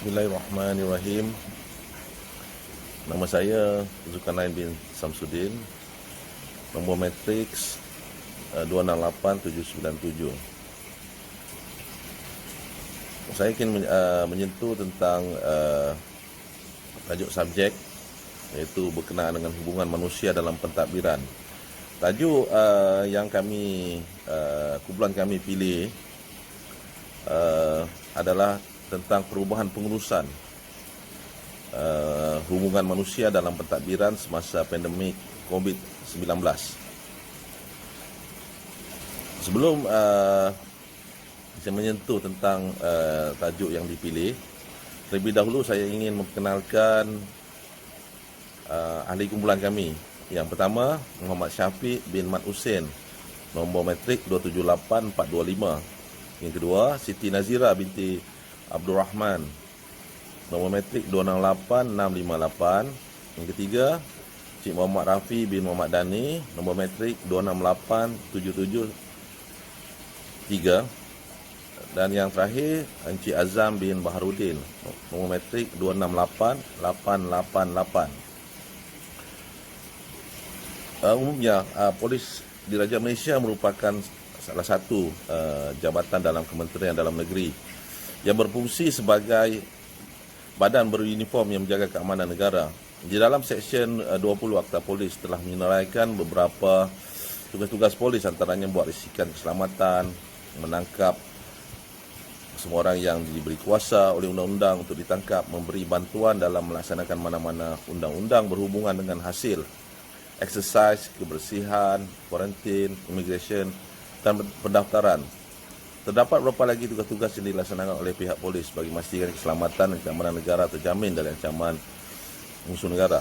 Bismillahirrahmanirrahim. Nama saya Zulkarnain bin Samsudin. Nombor matriks 268797. Saya ingin menyentuh tentang tajuk subjek, iaitu berkenaan dengan hubungan manusia dalam pentadbiran. Tajuk yang kumpulan kami pilih adalah tentang perubahan pengurusan hubungan manusia dalam pentadbiran semasa pandemik COVID-19. Sebelum saya menyentuh tentang tajuk yang dipilih, terlebih dahulu saya ingin memperkenalkan ahli kumpulan kami. Yang pertama, Muhammad Syafiq bin Mat Husin, nombor matrik 278425. Yang kedua, Siti Nazira binti Abdul Rahman, nombor matrik 268658. Yang ketiga, Cik Muhammad Rafi bin Muhammad Dani, nombor matrik 268703. Dan yang terakhir, Encik Azam bin Baharudin, nombor matrik 268888. Umumnya, Polis Diraja Malaysia merupakan salah satu jabatan dalam Kementerian Dalam Negeri yang berfungsi sebagai badan beruniform yang menjaga keamanan negara. Di dalam Seksyen 20 Akta Polis telah menyeraikan beberapa tugas-tugas polis, antaranya buat risikan keselamatan, menangkap semua orang yang diberi kuasa oleh undang-undang untuk ditangkap, memberi bantuan dalam melaksanakan mana-mana undang-undang berhubungan dengan hasil eksersis, kebersihan, kuarantin, immigration dan pendaftaran. Terdapat beberapa lagi tugas-tugas yang dilaksanakan oleh pihak polis bagi memastikan keselamatan dan keamanan negara terjamin dari ancaman musuh negara.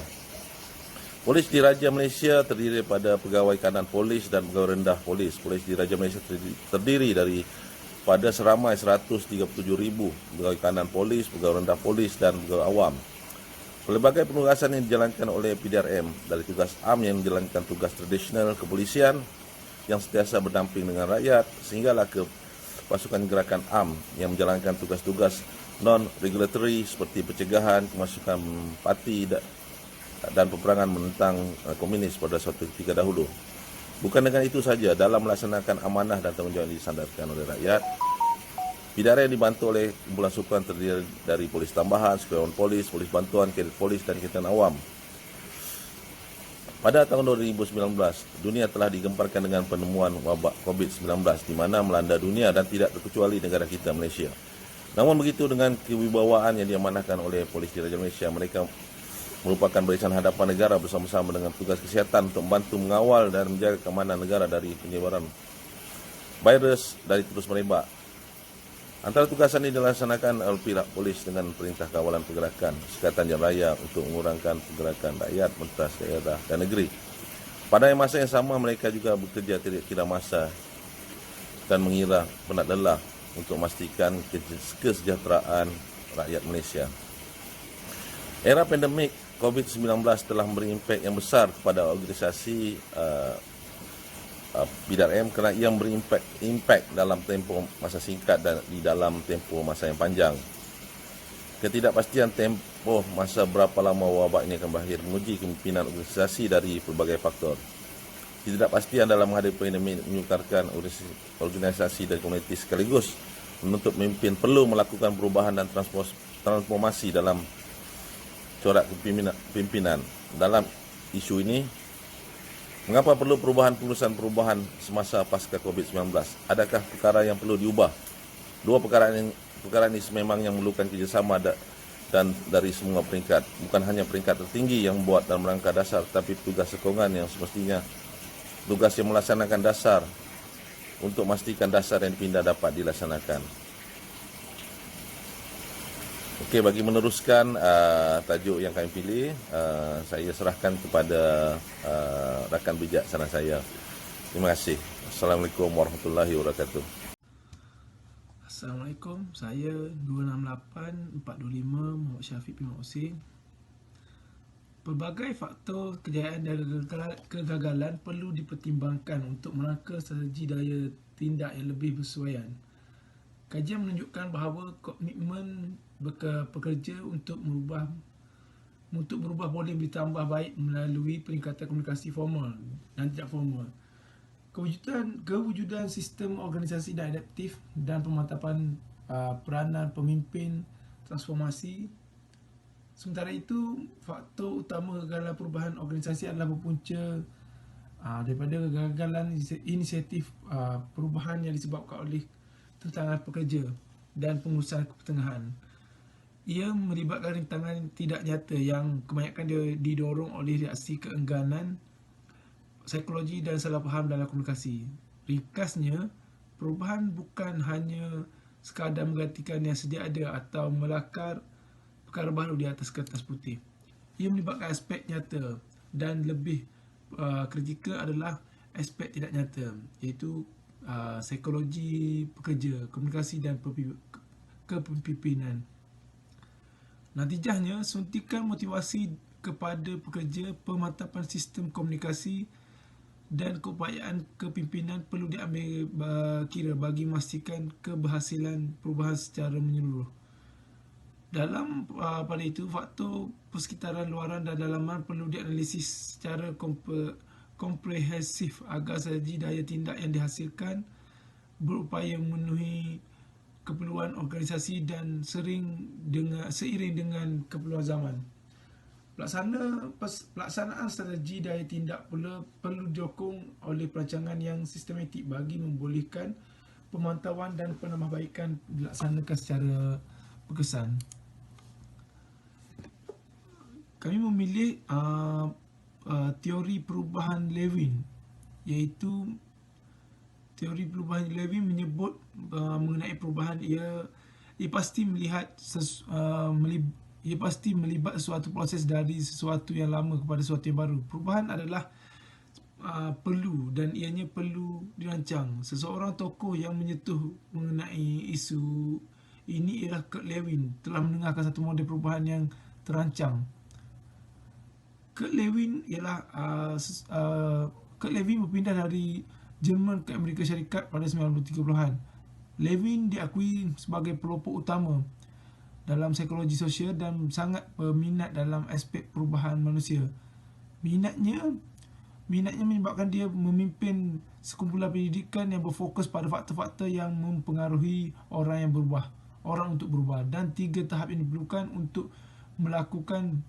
Polis Diraja Malaysia terdiri daripada pegawai kanan polis dan pegawai rendah polis. Polis Diraja Malaysia terdiri pada seramai 137,000 pegawai kanan polis, pegawai rendah polis dan pegawai awam. Pelbagai penugasan yang dijalankan oleh PDRM, dari tugas am yang menjalankan tugas tradisional kepolisian yang sentiasa berdamping dengan rakyat, sehinggalah ke pasukan gerakan am yang menjalankan tugas-tugas non-regulatory seperti pencegahan kemasukan parti dan peperangan menentang komunis pada suatu ketika dahulu. Bukan dengan itu saja, dalam melaksanakan amanah dan tanggungjawab yang disandarkan oleh rakyat, PDRM dibantu oleh kumpulan sukan terdiri dari polis tambahan, sekuawan polis, polis bantuan, kadet polis dan kadetan awam. Pada tahun 2019, dunia telah digemparkan dengan penemuan wabak COVID-19 di mana melanda dunia dan tidak terkecuali negara kita, Malaysia. Namun begitu, dengan kewibawaan yang diamanahkan oleh Polis Diraja Malaysia, mereka merupakan barisan hadapan negara bersama-sama dengan tugas kesihatan untuk membantu mengawal dan menjaga keamanan negara dari penyebaran virus dari terus merebak. Antara tugasan ini dilaksanakan oleh pihak polis dengan perintah kawalan pergerakan Sekatan Jalan Raya untuk mengurangkan pergerakan rakyat mentas daerah dan negeri. Pada masa yang sama, mereka juga bekerja tidak kira masa dan mengira penat lelah untuk memastikan kesejahteraan rakyat Malaysia. Era pandemik COVID-19 telah memberi impak yang besar kepada organisasi PDRM kerana ia memberi impak dalam tempoh masa singkat dan di dalam tempoh masa yang panjang. Ketidakpastian tempoh masa berapa lama wabak ini akan berakhir menguji kepimpinan organisasi dari pelbagai faktor. Ketidakpastian dalam menghadapi pandemik menyukarkan organisasi dan komuniti sekaligus menuntut pemimpin perlu melakukan perubahan dan transformasi dalam corak kepimpinan. Dalam isu ini, mengapa perlu perubahan semasa pasca COVID-19? Adakah perkara yang perlu diubah? Dua perkara ini memang yang memerlukan kerjasama dan dari semua peringkat. Bukan hanya peringkat tertinggi yang membuat dalam rangka dasar, tapi tugas sokongan yang semestinya tugas yang melaksanakan dasar untuk memastikan dasar yang dipindah dapat dilaksanakan. Okey, bagi meneruskan tajuk yang kami pilih, saya serahkan kepada rakan bijaksana saya. Terima kasih. Assalamualaikum warahmatullahi wabarakatuh. Assalamualaikum, saya 268425 Muhammad Syafiq bin Mat Husin. Pelbagai faktor kejayaan dan kegagalan perlu dipertimbangkan untuk merangka strategi daya tindak yang lebih bersesuaian. Kajian menunjukkan bahawa komitmen pekerja untuk berubah boleh ditambah baik melalui peningkatan komunikasi formal dan tidak formal. Kewujudan sistem organisasi dan adaptif dan pemantapan peranan pemimpin transformasi. Sementara itu, faktor utama kegagalan perubahan organisasi adalah berpunca daripada kegagalan inisiatif perubahan yang disebabkan oleh tantangan pekerja dan pengurusan kepertengahan. Ia melibatkan rintangan tidak nyata yang kebanyakan didorong oleh reaksi keengganan, psikologi dan salah faham dalam komunikasi. Ringkasnya, perubahan bukan hanya sekadar menggantikan yang sedia ada atau melakar perkara baru di atas kertas putih. Ia melibatkan aspek nyata dan lebih kritikal adalah aspek tidak nyata, iaitu psikologi pekerja, komunikasi dan kepemimpinan. Natijahnya, suntikan motivasi kepada pekerja, pemantapan sistem komunikasi dan keupayaan kepimpinan perlu diambil kira bagi memastikan keberhasilan perubahan secara menyeluruh. Dalam pada itu, faktor persekitaran luaran dan dalaman perlu dianalisis secara komprehensif agar strategi daya tindak yang dihasilkan berupaya memenuhi keperluan organisasi dan seiring dengan keperluan zaman. Pelaksanaan strategi daya tindak pula perlu didukung oleh perancangan yang sistematik bagi membolehkan pemantauan dan penambahbaikan dilaksanakan secara berkesan. Kami memilih teori perubahan Levin, iaitu teori perubahan Levin menyebut mengenai perubahan ia pasti melibat suatu proses dari sesuatu yang lama kepada sesuatu yang baru. Perubahan adalah perlu dan ianya perlu dirancang. Seseorang tokoh yang menyentuh mengenai isu ini ialah Kurt Lewin, telah mendengarkan satu model perubahan yang terancang. Kurt Lewin berpindah dari Jerman ke Amerika Syarikat pada 1930-an. Lewin diakui sebagai pelopor utama dalam psikologi sosial dan sangat berminat dalam aspek perubahan manusia. Minatnya menyebabkan dia memimpin sekumpulan pendidikan yang berfokus pada faktor-faktor yang mempengaruhi orang untuk berubah, dan 3 tahap yang diperlukan untuk melakukan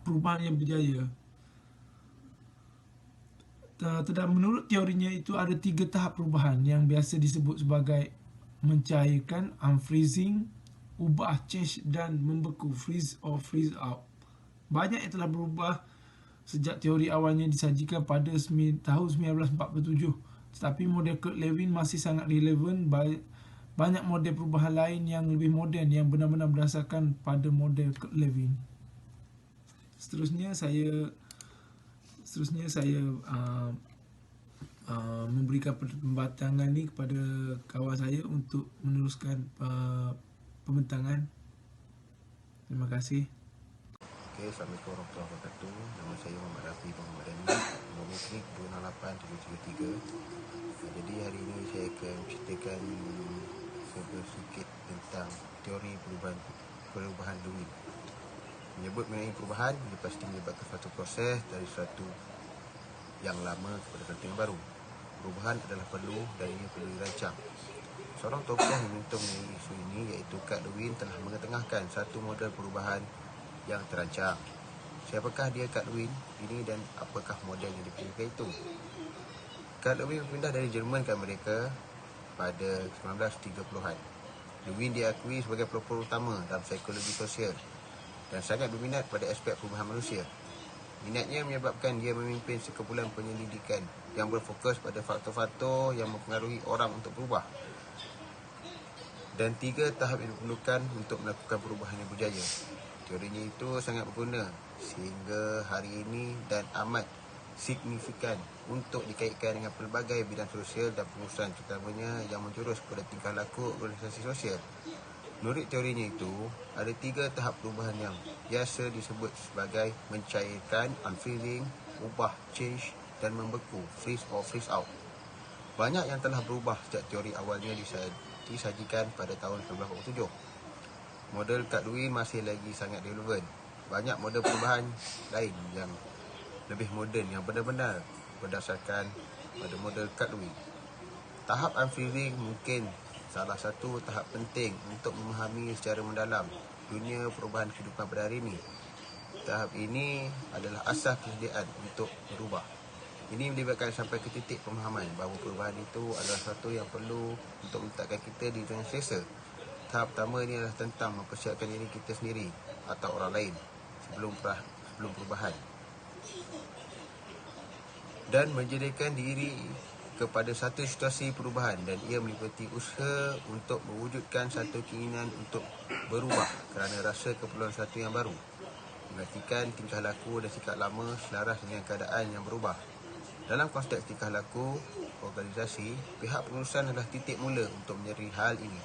perubahan yang berjaya. Menurut teorinya itu ada 3 tahap perubahan yang biasa disebut sebagai mencairkan, unfreezing, ubah, change, dan membeku, freeze or freeze out. Banyak yang telah berubah sejak teori awalnya disajikan pada tahun 1947, tetapi model Kurt Lewin masih sangat relevan. Banyak model perubahan lain yang lebih moden yang benar-benar berdasarkan pada model Kurt Lewin. Seterusnya saya memberikan pembatangan ini kepada kawan saya untuk meneruskan pembentangan. Terima kasih. Okey, Assalamualaikum warahmatullahi wabarakatuh. Nama saya Muhammad Rafi Muhammad Dani, nombor matrik 268-733. Jadi hari ini saya akan menceritakan sedikit tentang teori perubahan Lewin. Menyebut mengenai perubahan, ia pasti menyebabkan suatu proses dari suatu yang lama kepada suatu yang baru. Perubahan adalah perlu dan ini perlu dirancang. Seorang tokoh yang menyentuh mengenai isu ini iaitu Kurt Lewin telah mengetengahkan satu model perubahan yang terancang. Siapakah dia Kurt Lewin ini dan apakah model yang dipilih itu? Kurt Lewin berpindah dari Jerman ke Amerika pada 1930-an. Lewin diakui sebagai pelopor utama dalam psikologi sosial dan sangat berminat pada aspek perubahan manusia. Minatnya menyebabkan dia memimpin sekumpulan penyelidikan yang berfokus pada faktor-faktor yang mempengaruhi orang untuk berubah. Dan 3 tahap yang diperlukan untuk melakukan perubahan yang berjaya. Teorinya itu sangat berguna sehingga hari ini dan amat signifikan untuk dikaitkan dengan pelbagai bidang sosial dan pengurusan, terutamanya yang menjurus kepada tingkah laku organisasi sosial. Menurut teorinya itu, ada 3 tahap perubahan yang biasa disebut sebagai mencairkan, unfreezing, ubah, change, dan membeku, freeze or freeze out. Banyak yang telah berubah sejak teori awalnya disajikan pada tahun 1947. model kad Luwin masih lagi sangat relevan. Banyak model perubahan lain yang lebih moden yang benar-benar berdasarkan pada model kad Luwin. Tahap unfreezing mungkin salah satu tahap penting untuk memahami secara mendalam dunia perubahan kehidupan pada hari ini. Tahap ini adalah asas persediaan untuk berubah. Ini melibatkan sampai ke titik pemahaman bahawa perubahan itu adalah sesuatu yang perlu untuk meletakkan kita di dunia selesa. Tahap pertama ini adalah tentang mempersiapkan diri kita sendiri atau orang lain sebelum perubahan, dan menjadikan diri kepada satu situasi perubahan, dan ia meliputi usaha untuk mewujudkan satu keinginan untuk berubah kerana rasa keperluan sesuatu yang baru. Menggantikan tingkah laku dan sikap lama selaras dengan keadaan yang berubah. Dalam konteks tingkah laku organisasi, pihak pengurusan adalah titik mula untuk menyeri hal ini.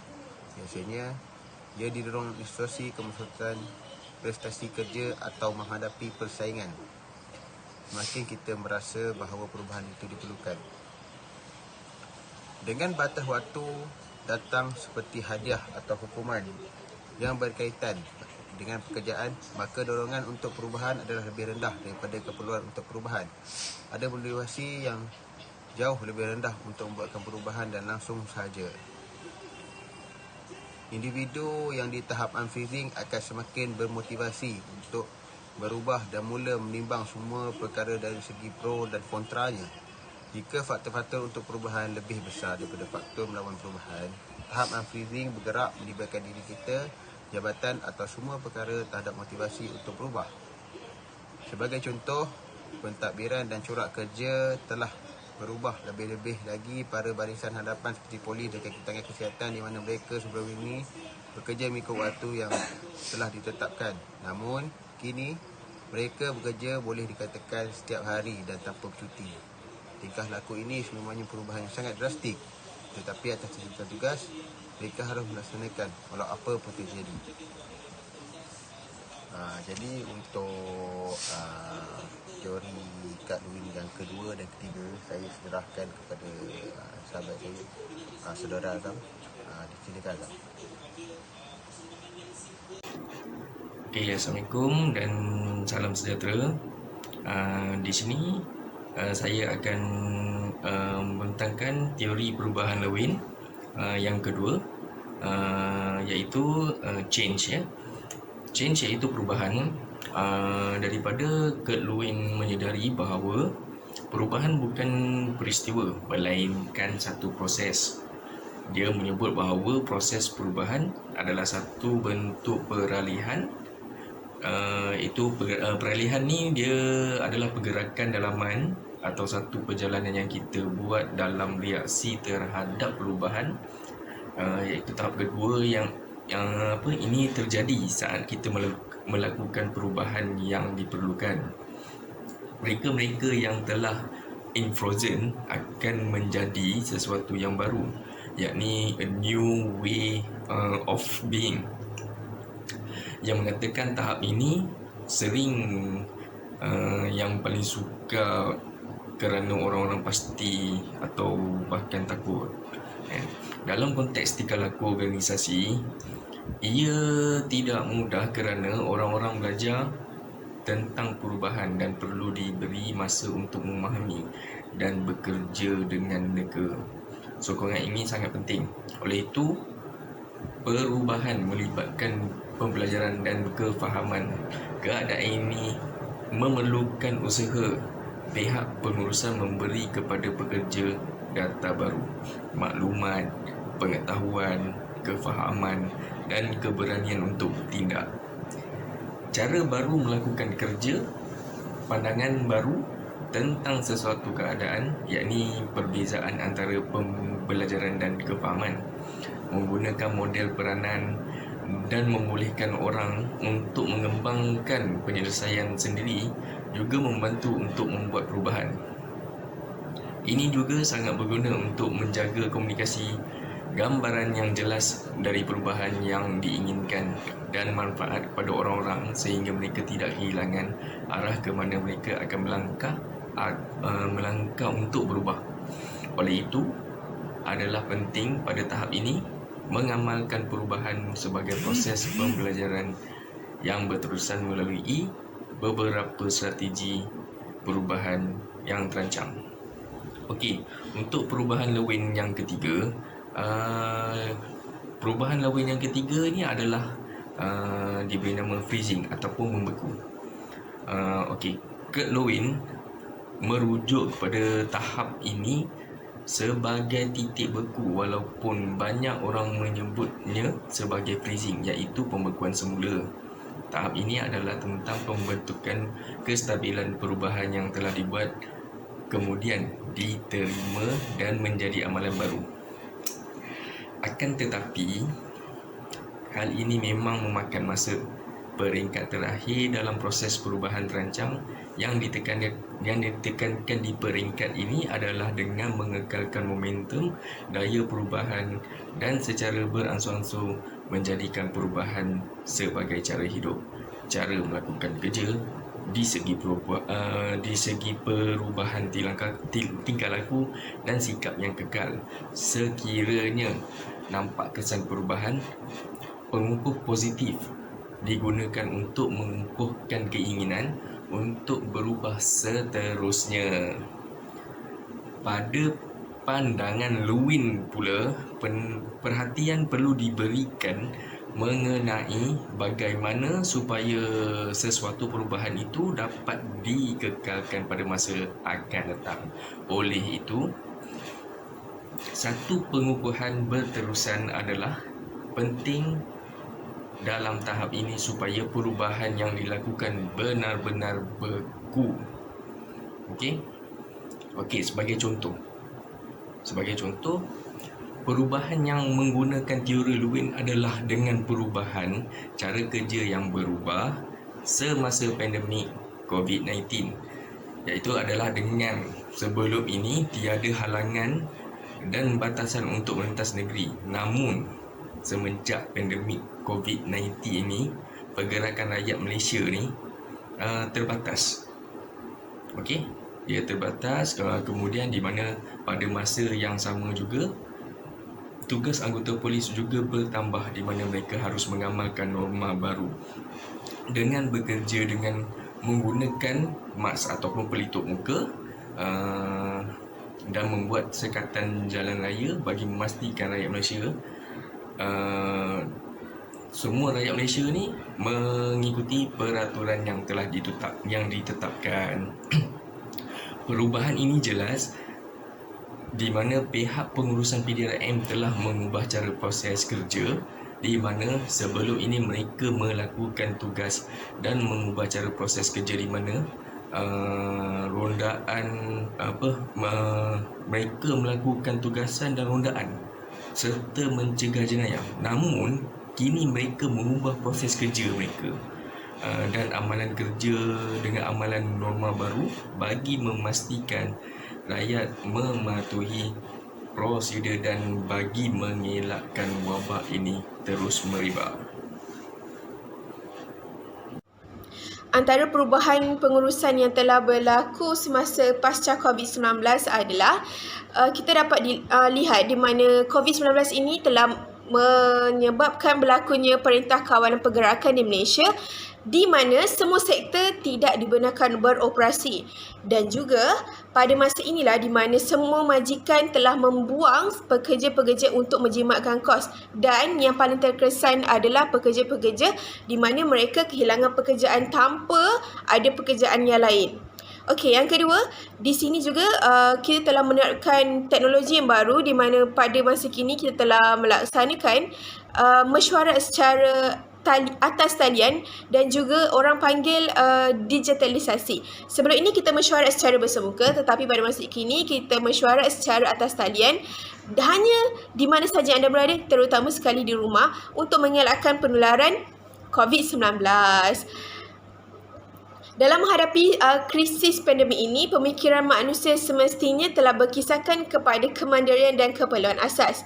Biasanya, ia didorong oleh situasi kemudaratan prestasi kerja atau menghadapi persaingan. Semakin kita merasa bahawa perubahan itu diperlukan. Dengan batas waktu datang seperti hadiah atau hukuman yang berkaitan dengan pekerjaan, maka dorongan untuk perubahan adalah lebih rendah daripada keperluan untuk perubahan. Ada motivasi yang jauh lebih rendah untuk membuatkan perubahan dan langsung sahaja. Individu yang di tahap unfreezing akan semakin bermotivasi untuk berubah dan mula menimbang semua perkara dari segi pro dan kontranya. Jika faktor-faktor untuk perubahan lebih besar daripada faktor melawan perubahan, tahap unfreezing bergerak melibatkan diri kita, jabatan atau semua perkara terhadap motivasi untuk berubah. Sebagai contoh, pentadbiran dan corak kerja telah berubah, lebih-lebih lagi para barisan hadapan seperti polis dan kaki kesihatan di mana mereka sebelum ini bekerja mengikut waktu yang telah ditetapkan. Namun, kini mereka bekerja boleh dikatakan setiap hari dan tanpa cuti. Tingkah laku ini semuanya perubahan yang sangat drastik, tetapi atas tuntutan tugas, mereka harus melaksanakan walau apa pun terjadi. Jadi untuk teori kad Luwin yang kedua dan ketiga, saya serahkan kepada sahabat saya, saudara Azam. Silakan Azam. Okay, Assalamualaikum dan salam sejahtera. Di sini saya akan membentangkan teori perubahan Luwin yang kedua, iaitu change ya. Change iaitu perubahan. Daripada kad Luwin menyedari bahawa perubahan bukan peristiwa melainkan satu proses. Dia menyebut bahawa proses perubahan adalah satu bentuk peralihan. Peralihan ni dia adalah pergerakan dalaman atau satu perjalanan yang kita buat dalam reaksi terhadap perubahan, iaitu tahap kedua yang ini terjadi saat kita melakukan perubahan yang diperlukan. Mereka yang telah frozen akan menjadi sesuatu yang baru, yakni a new way of being. Yang mengatakan tahap ini sering yang paling suka kerana orang-orang pasti atau bahkan takut. Dalam konteks tingkah laku organisasi, ia tidak mudah kerana orang-orang belajar tentang perubahan dan perlu diberi masa untuk memahami dan bekerja dengan mereka. Sokongan ini sangat penting. Oleh itu, perubahan melibatkan pembelajaran dan kefahaman. Keadaan ini memerlukan usaha pihak pengurusan memberi kepada pekerja data baru, maklumat, pengetahuan, kefahaman dan keberanian untuk bertindak. Cara baru melakukan kerja, pandangan baru tentang sesuatu keadaan, yakni perbezaan antara pembelajaran dan kefahaman, menggunakan model peranan dan membolehkan orang untuk mengembangkan penyelesaian sendiri juga membantu untuk membuat perubahan. Ini juga sangat berguna untuk menjaga komunikasi, gambaran yang jelas dari perubahan yang diinginkan dan manfaat kepada orang-orang sehingga mereka tidak kehilangan arah ke mana mereka akan melangkah untuk berubah. Oleh itu, adalah penting pada tahap ini mengamalkan perubahan sebagai proses pembelajaran yang berterusan melalui beberapa strategi perubahan yang terancang. Okey, untuk perubahan Lewin yang ketiga, perubahan Lewin yang ketiga ni adalah diberi nama freezing ataupun membeku. Okey, Kurt Lewin merujuk kepada tahap ini sebagai titik beku walaupun banyak orang menyebutnya sebagai freezing, iaitu pembekuan semula. Tahap ini adalah tentang pembentukan kestabilan perubahan yang telah dibuat kemudian diterima dan menjadi amalan baru. Akan tetapi, hal ini memang memakan masa. Peringkat terakhir dalam proses perubahan terancang yang ditekankan di peringkat ini adalah dengan mengekalkan momentum daya perubahan dan secara beransur-ansur menjadikan perubahan sebagai cara hidup, cara melakukan kerja di segi perubahan tingkah laku dan sikap yang kekal. Sekiranya nampak kesan perubahan, pengukuh positif digunakan untuk mengukuhkan keinginan untuk berubah seterusnya. Pada pandangan Lewin pula, perhatian perlu diberikan mengenai bagaimana supaya sesuatu perubahan itu dapat dikekalkan pada masa akan datang. Oleh itu, satu pengukuhan berterusan adalah penting dalam tahap ini supaya perubahan yang dilakukan benar-benar beku. Okey, sebagai contoh, perubahan yang menggunakan teori Lewin adalah dengan perubahan cara kerja yang berubah semasa pandemik COVID-19, iaitu adalah dengan sebelum ini tiada halangan dan batasan untuk melintas negeri. Namun semenjak pandemik COVID-19 ini, pergerakan rakyat Malaysia ni terbatas. Okey, dia terbatas, kemudian di mana pada masa yang sama juga tugas anggota polis juga bertambah, di mana mereka harus mengamalkan norma baru dengan bekerja dengan menggunakan mask ataupun pelitup muka dan membuat sekatan jalan raya bagi memastikan rakyat Malaysia semua rakyat Malaysia ni mengikuti peraturan yang telah ditetapkan. Perubahan ini jelas di mana pihak pengurusan PDRM telah mengubah cara proses kerja, di mana sebelum ini mereka melakukan tugas dan mengubah cara proses kerja di mana mereka melakukan tugasan dan rondaan serta mencegah jenayah. Namun kini mereka mengubah proses kerja mereka dan amalan kerja dengan amalan norma baru bagi memastikan rakyat mematuhi prosedur dan bagi mengelakkan wabak ini terus merebak. Antara perubahan pengurusan yang telah berlaku semasa pasca COVID-19 adalah kita dapat lihat di mana COVID-19 ini telah menyebabkan berlakunya Perintah Kawalan Pergerakan di Malaysia, di mana semua sektor tidak dibenarkan beroperasi, dan juga pada masa inilah di mana semua majikan telah membuang pekerja-pekerja untuk menjimatkan kos, dan yang paling terkesan adalah pekerja-pekerja di mana mereka kehilangan pekerjaan tanpa ada pekerjaan yang lain. Okey, yang kedua, di sini juga kita telah menerapkan teknologi yang baru, di mana pada masa kini kita telah melaksanakan mesyuarat secara atas talian dan juga orang panggil digitalisasi. Sebelum ini kita mesyuarat secara bersemuka, tetapi pada masa kini kita mesyuarat secara atas talian hanya di mana saja anda berada, terutama sekali di rumah, untuk mengelakkan penularan COVID-19. Dalam menghadapi krisis pandemik ini, pemikiran manusia semestinya telah berkisarkan kepada kemandirian dan keperluan asas.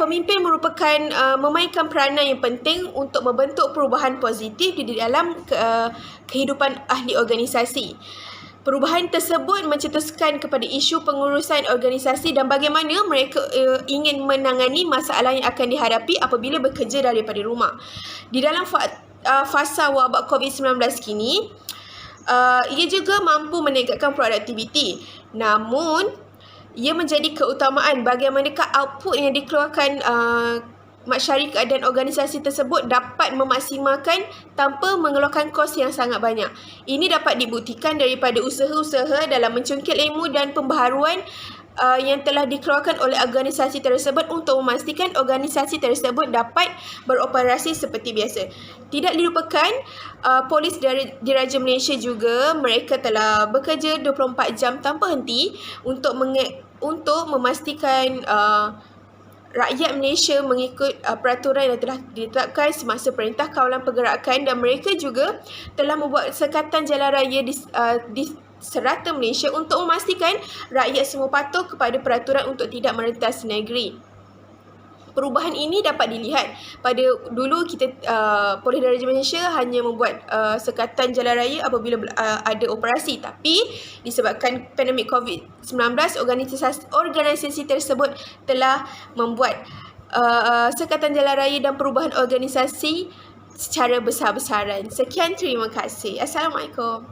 Pemimpin merupakan memainkan peranan yang penting untuk membentuk perubahan positif di dalam kehidupan ahli organisasi. Perubahan tersebut mencetuskan kepada isu pengurusan organisasi dan bagaimana mereka ingin menangani masalah yang akan dihadapi apabila bekerja daripada rumah. Di dalam fasa wabak COVID-19 kini, ia juga mampu meningkatkan produktiviti. Namun, ia menjadi keutamaan bagaimanakah output yang dikeluarkan masyarakat dan organisasi tersebut dapat memaksimalkan tanpa mengeluarkan kos yang sangat banyak. Ini dapat dibuktikan daripada usaha-usaha dalam mencungkil ilmu dan pembaharuan yang telah dikeluarkan oleh organisasi tersebut untuk memastikan organisasi tersebut dapat beroperasi seperti biasa. Tidak dilupakan, Polis Diraja Malaysia juga mereka telah bekerja 24 jam tanpa henti untuk memastikan rakyat Malaysia mengikut peraturan yang telah ditetapkan semasa Perintah Kawalan Pergerakan, dan mereka juga telah membuat sekatan jalan raya di serata Malaysia untuk memastikan rakyat semua patuh kepada peraturan untuk tidak merentas negeri. Perubahan ini dapat dilihat pada dulu kita Polis Diraja Malaysia hanya membuat sekatan jalan raya apabila ada operasi, tapi disebabkan pandemik COVID-19 organisasi tersebut telah membuat sekatan jalan raya dan perubahan organisasi secara besar-besaran. Sekian, terima kasih. Assalamualaikum.